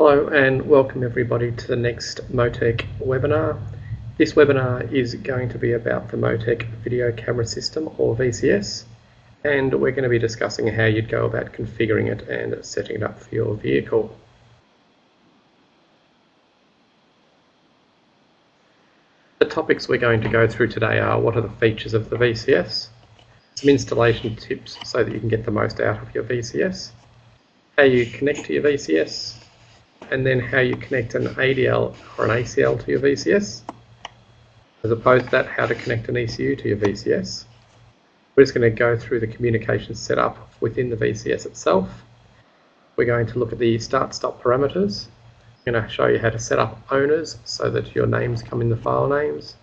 Hello and welcome everybody to the next MoTeC webinar. This webinar is going to be about the MoTeC video camera system, or VCS, and we're going to be discussing how you'd go about configuring it and setting it up for your vehicle. The topics we're going to go through today are: what are the features of the VCS, some installation tips so that you can get the most out of your VCS, how you connect to your VCS, and then how you connect an ADL or an ACL to your VCS. As opposed to that, how to connect an ECU to your VCS. We're just going to go through the communication setup within the VCS itself. We're going to look at the start-stop parameters. I'm going to show you how to set up owners so that your names come in the file names.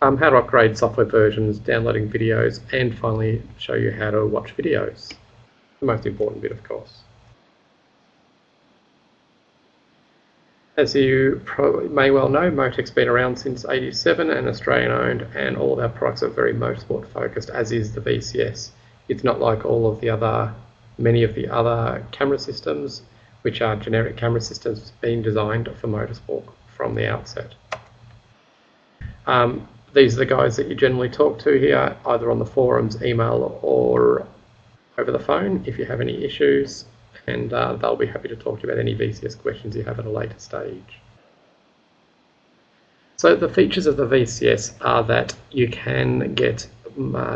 How to upgrade software versions, downloading videos, and finally show you how to watch videos. The most important bit, of course. As you probably may well know, MoTeC's been around since '87 and Australian owned, and all of our products are very motorsport focused, as is the VCS. It's not like many of the other camera systems, which are generic camera systems being designed for motorsport from the outset. These are the guys that you generally talk to here, either on the forums, email, or over the phone if you have any issues. And they'll be happy to talk to you about any VCS questions you have at a later stage. So the features of the VCS are that you can get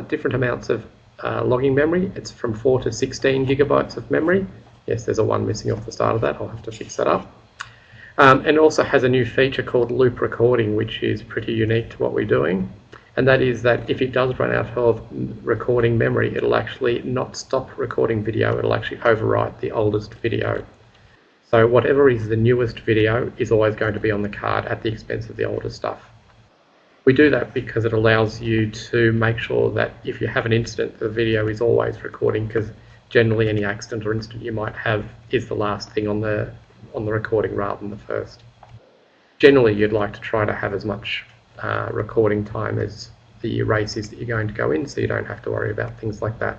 different amounts of logging memory. It's from 4 to 16 gigabytes of memory. Yes, there's a 1 missing off the start of that. I'll have to fix that up. And it also has a new feature called loop recording, which is pretty unique to what we're doing. And that is that if it does run out of recording memory, it'll actually not stop recording video, it'll actually overwrite the oldest video. So whatever is the newest video is always going to be on the card at the expense of the older stuff. We do that because it allows you to make sure that if you have an incident, the video is always recording, because generally any accident or incident you might have is the last thing on the recording rather than the first. Generally, you'd like to try to have as much recording time as the race is that you're going to go in, so you don't have to worry about things like that.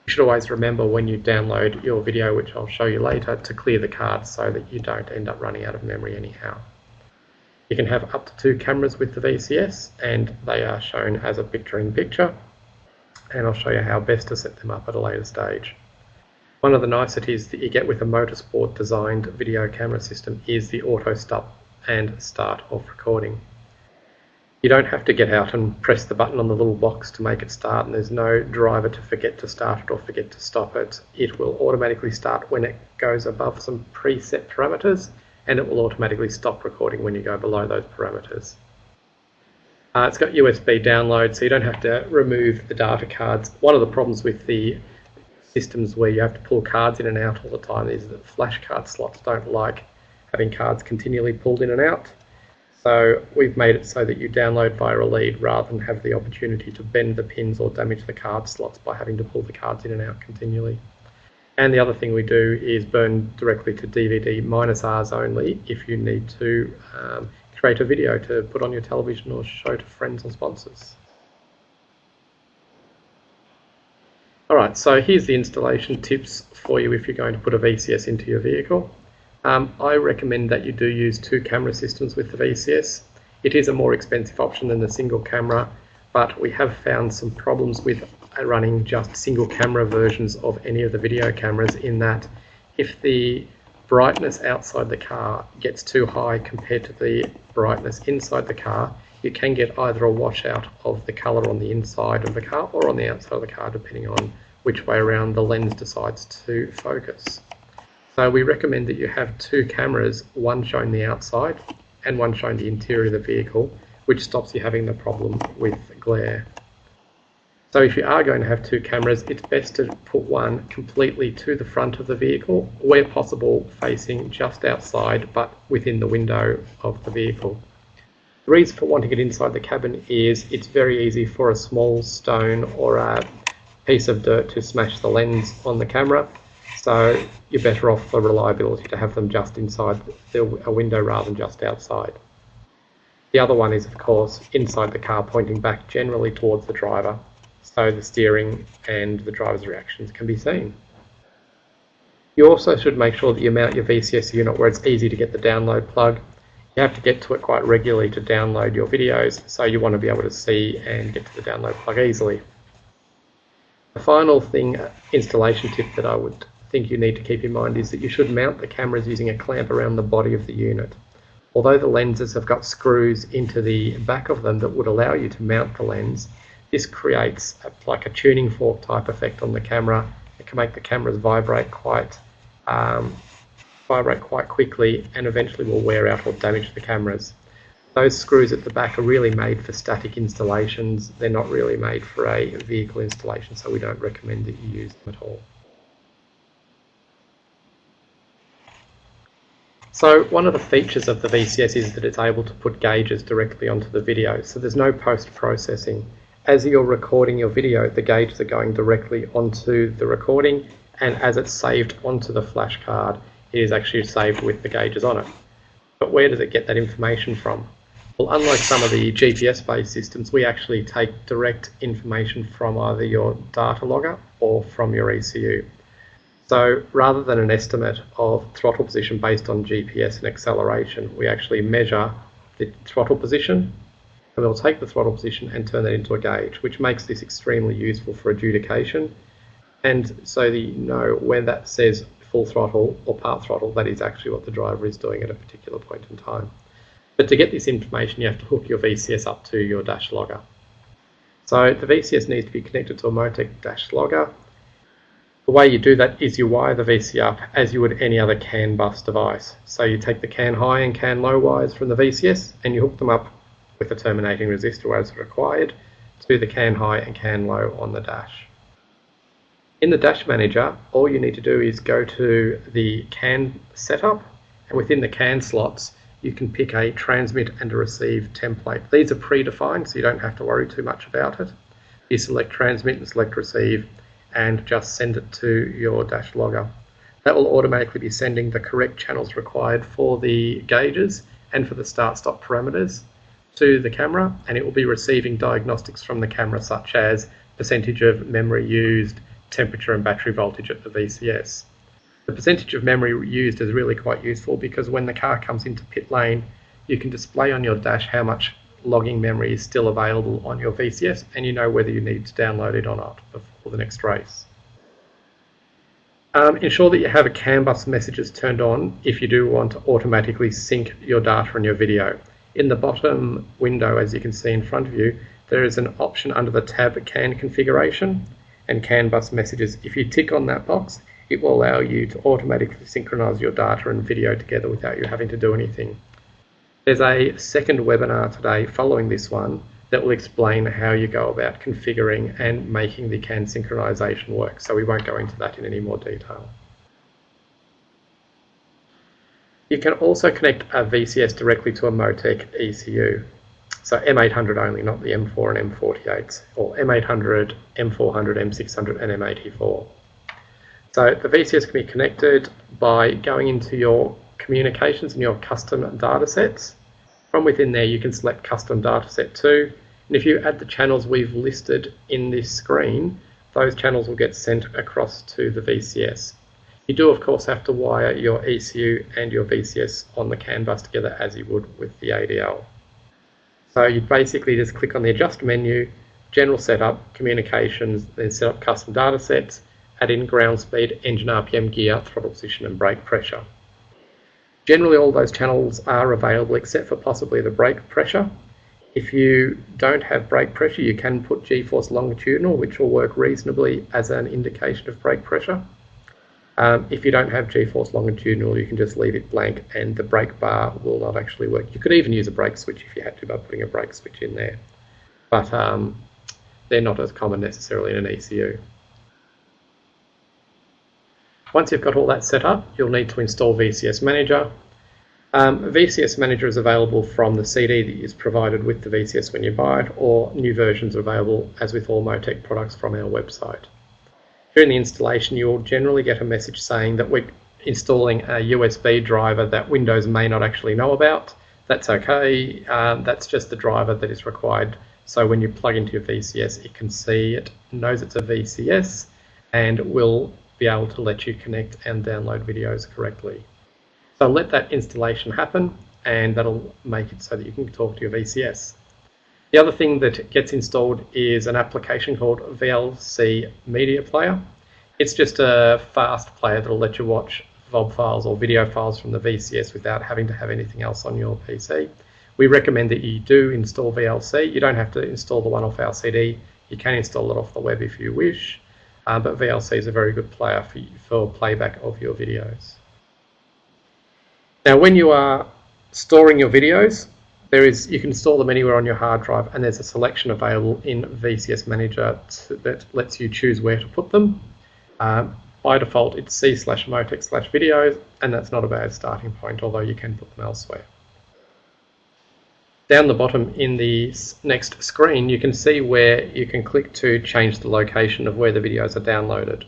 You should always remember when you download your video, which I'll show you later, to clear the card so that you don't end up running out of memory anyhow. You can have up to 2 cameras with the VCS, and they are shown as a picture-in-picture, and I'll show you how best to set them up at a later stage. One of the niceties that you get with a motorsport designed video camera system is the auto stop and start of recording. You don't have to get out and press the button on the little box to make it start, and there's no driver to forget to start it or forget to stop it. It will automatically start when it goes above some preset parameters, and it will automatically stop recording when you go below those parameters. It's got USB download, so you don't have to remove the data cards. One of the problems with the systems where you have to pull cards in and out all the time is that flash card slots don't like having cards continually pulled in and out. So we've made it so that you download via a lead rather than have the opportunity to bend the pins or damage the card slots by having to pull the cards in and out continually. And the other thing we do is burn directly to DVD -Rs only if you need to create a video to put on your television or show to friends or sponsors. Alright, so here's the installation tips for you if you're going to put a VCS into your vehicle. I recommend that you do use 2 camera systems with the VCS. It is a more expensive option than the single camera, but we have found some problems with running just single camera versions of any of the video cameras, in that if the brightness outside the car gets too high compared to the brightness inside the car, you can get either a washout of the colour on the inside of the car or on the outside of the car, depending on which way around the lens decides to focus. So we recommend that you have 2 cameras, one showing the outside and one showing the interior of the vehicle, which stops you having the problem with glare. So if you are going to have 2 cameras, it's best to put one completely to the front of the vehicle, where possible facing just outside but within the window of the vehicle. The reason for wanting it inside the cabin is it's very easy for a small stone or a piece of dirt to smash the lens on the camera. So you're better off for reliability to have them just inside a window rather than just outside. The other one is, of course, inside the car, pointing back generally towards the driver, so the steering and the driver's reactions can be seen. You also should make sure that you mount your VCS unit where it's easy to get the download plug. You have to get to it quite regularly to download your videos, so you want to be able to see and get to the download plug easily. The final thing, installation tip that I would think you need to keep in mind is that you should mount the cameras using a clamp around the body of the unit. Although the lenses have got screws into the back of them that would allow you to mount the lens, this creates like a tuning fork type effect on the camera. It can make the cameras vibrate quite quickly and eventually will wear out or damage the cameras. Those screws at the back are really made for static installations. They're not really made for a vehicle installation, so we don't recommend that you use them at all. So one of the features of the VCS is that it's able to put gauges directly onto the video, so there's no post-processing. As you're recording your video, the gauges are going directly onto the recording, and as it's saved onto the flash card, it is actually saved with the gauges on it. But where does it get that information from? Well, unlike some of the GPS-based systems, we actually take direct information from either your data logger or from your ECU. So rather than an estimate of throttle position based on GPS and acceleration, we actually measure the throttle position, and we'll take the throttle position and turn that into a gauge, which makes this extremely useful for adjudication. And so that you know when that says full throttle or part throttle, that is actually what the driver is doing at a particular point in time. But to get this information, you have to hook your VCS up to your dash logger. So the VCS needs to be connected to a MoTeC dash logger. The way you do that is you wire the VCS up as you would any other CAN bus device. So you take the CAN high and CAN low wires from the VCS and you hook them up with a terminating resistor as required to the CAN high and CAN low on the dash. In the Dash Manager, all you need to do is go to the CAN setup, and within the CAN slots you can pick a transmit and a receive template. These are predefined, so you don't have to worry too much about it. You select transmit and select receive and just send it to your dash logger. That will automatically be sending the correct channels required for the gauges and for the start-stop parameters to the camera, and it will be receiving diagnostics from the camera such as percentage of memory used, temperature and battery voltage at the VCS. The percentage of memory used is really quite useful because when the car comes into pit lane, you can display on your dash how much logging memory is still available on your VCS, and you know whether you need to download it or not before the next race. Ensure that you have a CAN bus messages turned on if you do want to automatically sync your data and your video. In the bottom window, as you can see in front of you, there is an option under the tab CAN configuration and CAN bus messages. If you tick on that box, it will allow you to automatically synchronize your data and video together without you having to do anything. There's a second webinar today following this one that will explain how you go about configuring and making the CAN synchronization work, so we won't go into that in any more detail. You can also connect a VCS directly to a MoTeC ECU. So M800 only, not the M4 and M48s, or M800, M400, M600 and M84. So the VCS can be connected by going into your communications and your custom data sets. From within there you can select custom data set 2, and if you add the channels we've listed in this screen, those channels will get sent across to the VCS. You do of course have to wire your ECU and your VCS on the CAN bus together as you would with the ADL. So you basically just click on the adjust menu, general setup, communications, then set up custom data sets, add in ground speed, engine RPM, gear, throttle position and brake pressure. Generally all those channels are available except for possibly the brake pressure. If you don't have brake pressure, you can put G-force longitudinal, which will work reasonably as an indication of brake pressure. If you don't have G-force longitudinal, you can just leave it blank and the brake bar will not actually work. You could even use a brake switch if you had to by putting a brake switch in there, but they're not as common necessarily in an ECU. Once you've got all that set up, you'll need to install VCS Manager. VCS Manager is available from the CD that is provided with the VCS when you buy it, or new versions are available, as with all MoTeC products, from our website. During the installation, you'll generally get a message saying that we're installing a USB driver that Windows may not actually know about. That's okay, that's just the driver that is required. So when you plug into your VCS, it can see it, knows it's a VCS, and will be able to let you connect and download videos correctly. So let that installation happen, and that'll make it so that you can talk to your VCS. The other thing that gets installed is an application called VCS Media Player. It's just a fast player that'll let you watch VOD files or video files from the VCS without having to have anything else on your PC. We recommend that you do install VLC. You don't have to install the one off our CD. You can install it off the web if you wish, but VLC is a very good player for playback of your videos. Now, when you are storing your videos, you can store them anywhere on your hard drive, and there's a selection available in VCS Manager that lets you choose where to put them. By default, it's C/MoTeC/videos, and that's not a bad starting point, although you can put them elsewhere. Down the bottom in the next screen, you can see where you can click to change the location of where the videos are downloaded.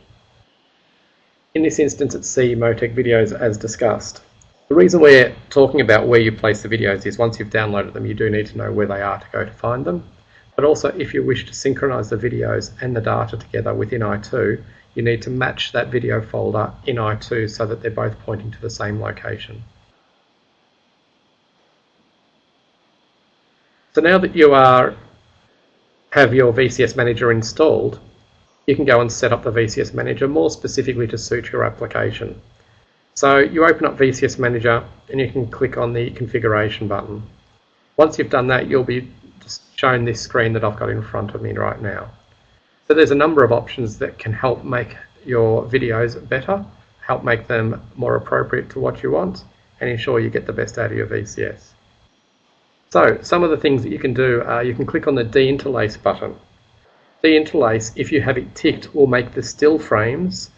In this instance, it's MoTeC videos as discussed. The reason we're talking about where you place the videos is once you've downloaded them, you do need to know where they are to go to find them. But also, if you wish to synchronize the videos and the data together within i2, you need to match that video folder in i2 so that they're both pointing to the same location. So now that you have your VCS Manager installed, you can go and set up the VCS Manager more specifically to suit your application. So you open up VCS Manager and you can click on the configuration button. Once you've done that, you'll be shown this screen that I've got in front of me right now. So there's a number of options that can help make your videos better, help make them more appropriate to what you want, and ensure you get the best out of your VCS. So some of the things that you can do are you can click on the deinterlace button. Deinterlace, if you have it ticked, will make the still frames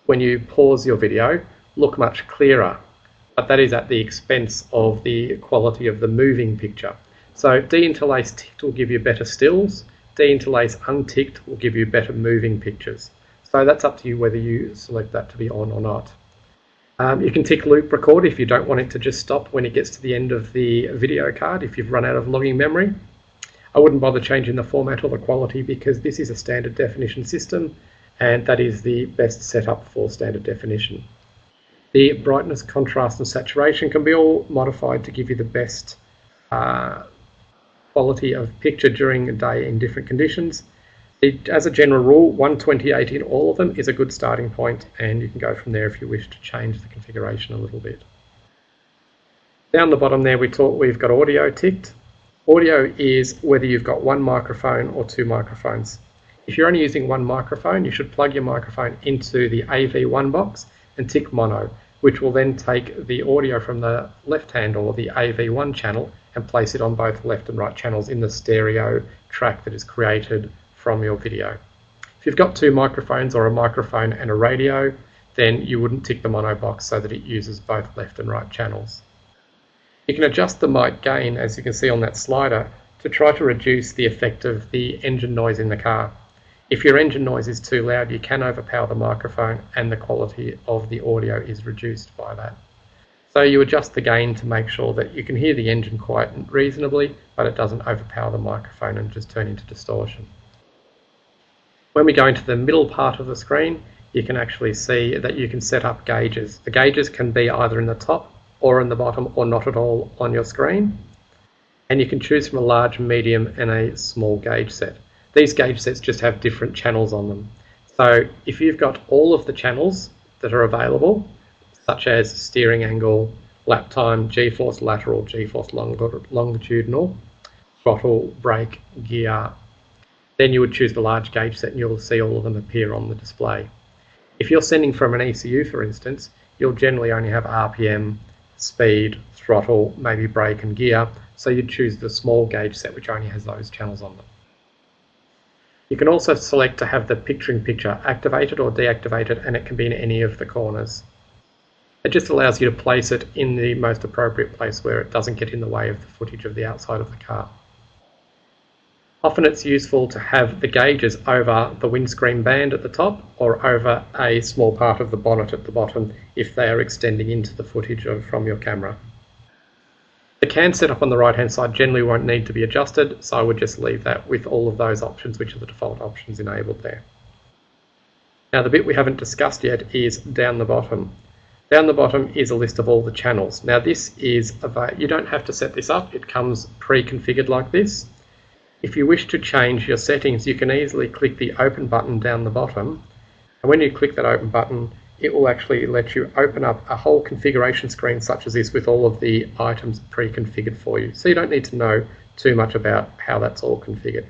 when you pause your video look much clearer, but that is at the expense of the quality of the moving picture. So deinterlace ticked will give you better stills, deinterlace unticked will give you better moving pictures. So that's up to you whether you select that to be on or not. You can tick loop record if you don't want it to just stop when it gets to the end of the video card if you've run out of logging memory. I wouldn't bother changing the format or the quality because this is a standard definition system and that is the best setup for standard definition. The brightness, contrast and saturation can be all modified to give you the best quality of picture during a day in different conditions. As a general rule, 128 in all of them is a good starting point, and you can go from there if you wish to change the configuration a little bit. Down the bottom there we've got audio ticked. Audio is whether you've got one microphone or two microphones. If you're only using one microphone, you should plug your microphone into the AV1 box and tick mono, which will then take the audio from the left hand or the AV1 channel and place it on both left and right channels in the stereo track that is created from your video. If you've got two microphones or a microphone and a radio, then you wouldn't tick the mono box so that it uses both left and right channels. You can adjust the mic gain, as you can see on that slider, to try to reduce the effect of the engine noise in the car. If your engine noise is too loud, you can overpower the microphone and the quality of the audio is reduced by that. So you adjust the gain to make sure that you can hear the engine quite reasonably, but it doesn't overpower the microphone and just turn into distortion. When we go into the middle part of the screen, you can actually see that you can set up gauges. The gauges can be either in the top or in the bottom or not at all on your screen. And you can choose from a large, medium and a small gauge set. These gauge sets just have different channels on them. So if you've got all of the channels that are available, such as steering angle, lap time, G-force lateral, G-force longitudinal, throttle, brake, gear, then you would choose the large gauge set and you'll see all of them appear on the display. If you're sending from an ECU, for instance, you'll generally only have RPM, speed, throttle, maybe brake and gear, so you'd choose the small gauge set which only has those channels on them. You can also select to have the picture-in-picture activated or deactivated, and it can be in any of the corners. It just allows you to place it in the most appropriate place where it doesn't get in the way of the footage of the outside of the car. Often it's useful to have the gauges over the windscreen band at the top or over a small part of the bonnet at the bottom if they are extending into the footage from your camera. The CAN setup on the right hand side generally won't need to be adjusted, so I would just leave that with all of those options, which are the default options enabled there. Now the bit we haven't discussed yet is down the bottom. Down the bottom is a list of all the channels. Now this is, you don't have to set this up, it comes pre-configured like this. If you wish to change your settings, you can easily click the open button down the bottom, and when you click that open button, it will actually let you open up a whole configuration screen such as this with all of the items pre-configured for you. So you don't need to know too much about how that's all configured.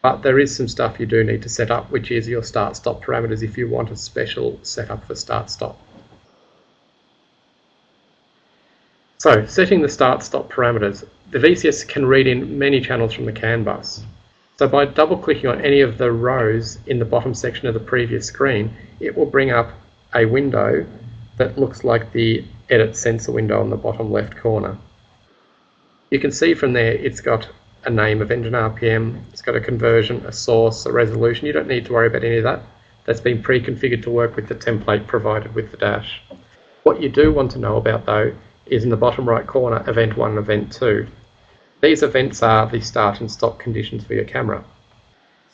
But there is some stuff you do need to set up, which is your start-stop parameters if you want a special setup for start-stop. So, setting the start-stop parameters. The VCS can read in many channels from the CAN bus. So by double-clicking on any of the rows in the bottom section of the previous screen, it will bring up a window that looks like the Edit Sensor window on the bottom left corner. You can see from there it's got a name of engine RPM, it's got a conversion, a source, a resolution. You don't need to worry about any of that. That's been pre-configured to work with the template provided with the dash. What you do want to know about though is in the bottom right corner, Event 1 and Event 2. These events are the start and stop conditions for your camera.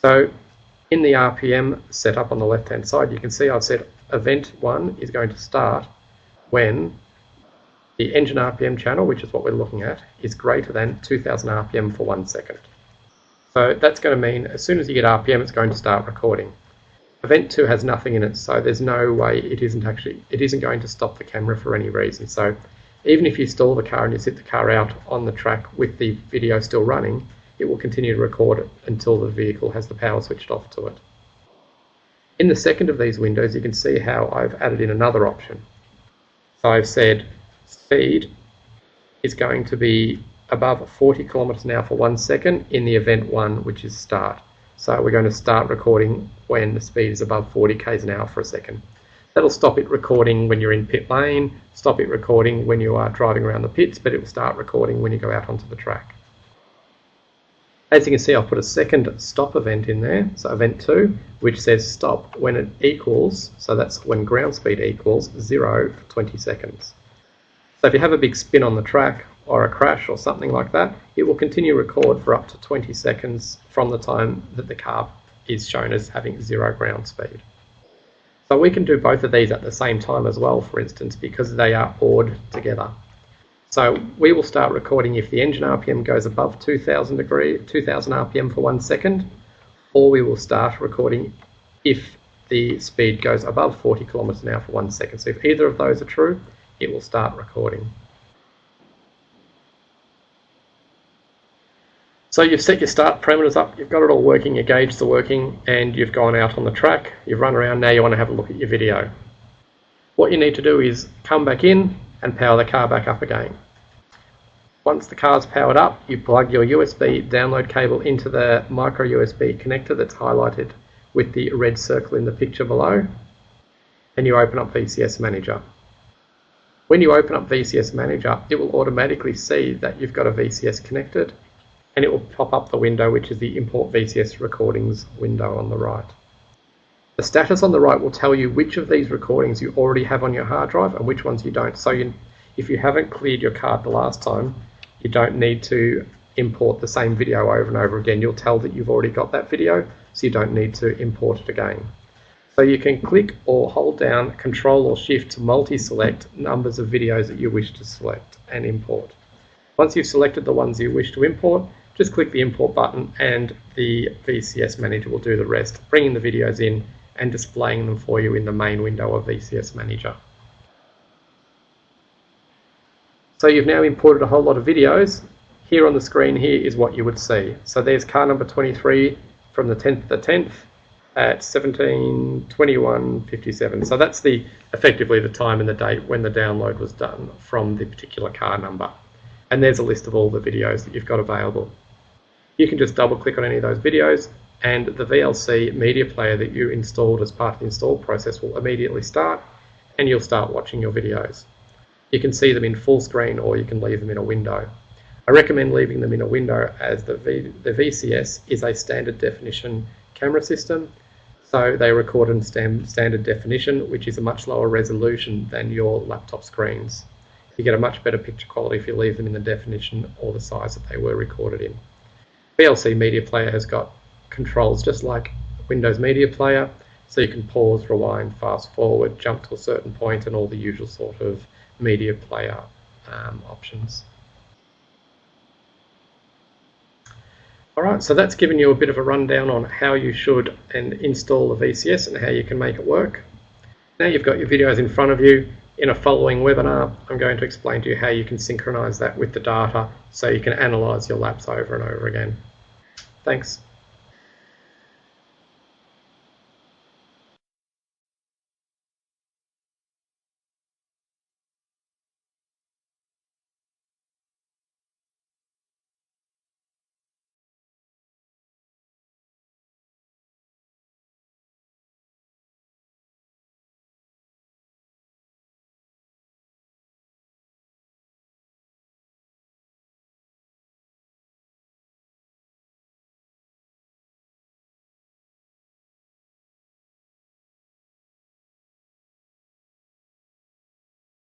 So in the RPM setup on the left hand side, you can see I've said Event 1 is going to start when the engine RPM channel, which is what we're looking at, is greater than 2000 RPM for 1 second. So that's going to mean as soon as you get RPM, it's going to start recording. Event 2 has nothing in it, so there's no way it isn't going to stop the camera for any reason. So even if you stall the car and you sit the car out on the track with the video still running, it will continue to record it until the vehicle has the power switched off to it. In the second of these windows, you can see how I've added in another option. So I've said speed is going to be above 40 kilometers an hour for 1 second in the Event 1, which is start. So we're going to start recording when the speed is above 40 k's an hour for a second. That'll stop it recording when you're in pit lane, stop it recording when you are driving around the pits, but it will start recording when you go out onto the track. As you can see, I've put a second stop event in there, so Event 2, which says stop when it equals, so that's when ground speed equals 0 for 20 seconds. So if you have a big spin on the track or a crash or something like that, it will continue to record for up to 20 seconds from the time that the car is shown as having 0 ground speed. So we can do both of these at the same time as well, for instance, because they are ORed together. So we will start recording if the engine RPM goes above 2000 RPM for 1 second, or we will start recording if the speed goes above 40 kilometers an hour for 1 second. So if either of those are true, it will start recording. So you've set your start parameters up, you've got it all working, your gauges are working, and you've gone out on the track, you've run around, now you want to have a look at your video. What you need to do is come back in and power the car back up again. Once the car's powered up, you plug your USB download cable into the micro USB connector that's highlighted with the red circle in the picture below, and you open up VCS Manager. When you open up VCS Manager, it will automatically see that you've got a VCS connected, and it will pop up the window which is the Import VCS Recordings window on the right. The status on the right will tell you which of these recordings you already have on your hard drive and which ones you don't. So if you haven't cleared your card the last time, you don't need to import the same video over and over again. You'll tell that you've already got that video, so you don't need to import it again. So you can click or hold down Control or Shift to multi-select numbers of videos that you wish to select and import. Once you've selected the ones you wish to import, just click the import button and the VCS Manager will do the rest, bringing the videos in and displaying them for you in the main window of VCS Manager. So you've now imported a whole lot of videos. Here on the screen here is what you would see. So there's car number 23 from the 10th of the 10th at 17:21:57. So that's effectively the time and the date when the download was done from the particular car number. And there's a list of all the videos that you've got available. You can just double click on any of those videos and the VLC media player that you installed as part of the install process will immediately start and you'll start watching your videos. You can see them in full screen or you can leave them in a window. I recommend leaving them in a window as the VCS is a standard definition camera system, so they record in standard definition, which is a much lower resolution than your laptop screens. You get a much better picture quality if you leave them in the definition or the size that they were recorded in. VLC Media Player has got controls just like Windows Media Player. So you can pause, rewind, fast forward, jump to a certain point, and all the usual sort of media player options. Alright, so that's given you a bit of a rundown on how you should install the VCS and how you can make it work. Now you've got your videos in front of you. In a following webinar, I'm going to explain to you how you can synchronize that with the data so you can analyze your laps over and over again. Thanks.